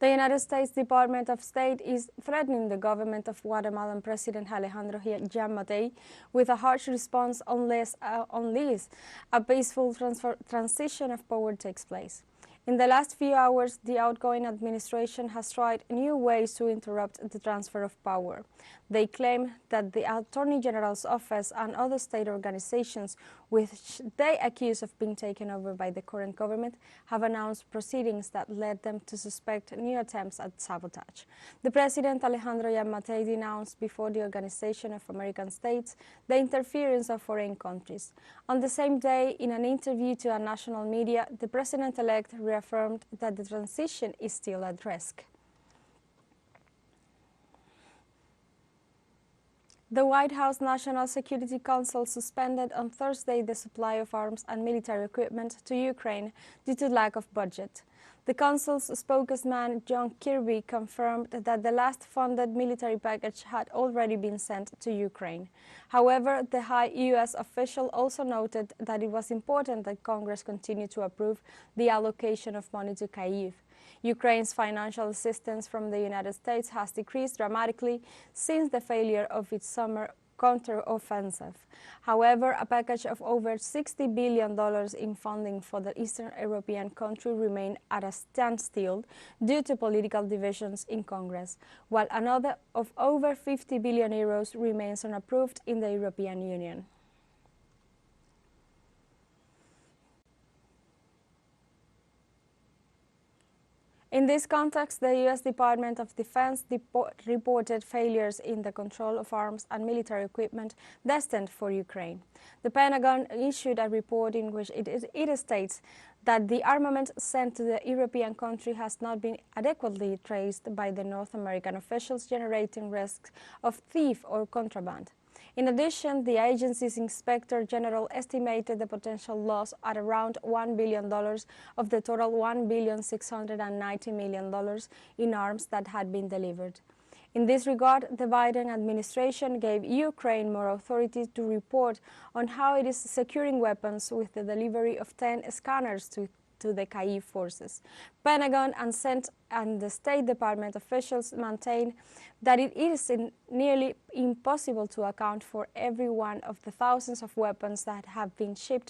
The United States Department of State is threatening the government of Guatemalan President Alejandro Yamatei with a harsh response unless a peaceful transition of power takes place. In the last few hours, the outgoing administration has tried new ways to interrupt the transfer of power. They claim that the Attorney General's office and other state organizations, which they accuse of being taken over by the current government, have announced proceedings that led them to suspect new attempts at sabotage. The President Alejandro Yamatei denounced before the Organization of American States the interference of foreign countries. On the same day, in an interview to a national media, the President-elect reaffirmed that the transition is still at risk. The White House National Security Council suspended on Thursday the supply of arms and military equipment to Ukraine due to lack of budget. The Council's spokesman, John Kirby, confirmed that the last funded military package had already been sent to Ukraine. However, the high U.S. official also noted that it was important that Congress continue to approve the allocation of money to Kyiv. Ukraine's financial assistance from the United States has decreased dramatically since the failure of its summer counter-offensive. However, a package of over $60 billion in funding for the Eastern European country remained at a standstill due to political divisions in Congress, while another of over 50 billion euros remains unapproved in the European Union. In this context, the U.S. Department of Defense reported failures in the control of arms and military equipment destined for Ukraine. The Pentagon issued a report in which it states that the armament sent to the European country has not been adequately traced by the North American officials, generating risks of theft or contraband. In addition, the agency's Inspector General estimated the potential loss at around $1 billion of the total $1,690 million in arms that had been delivered. In this regard, the Biden administration gave Ukraine more authority to report on how it is securing weapons with the delivery of 10 scanners to the Kyiv forces. Pentagon and the State Department officials maintain that it is nearly impossible to account for every one of the thousands of weapons that have been shipped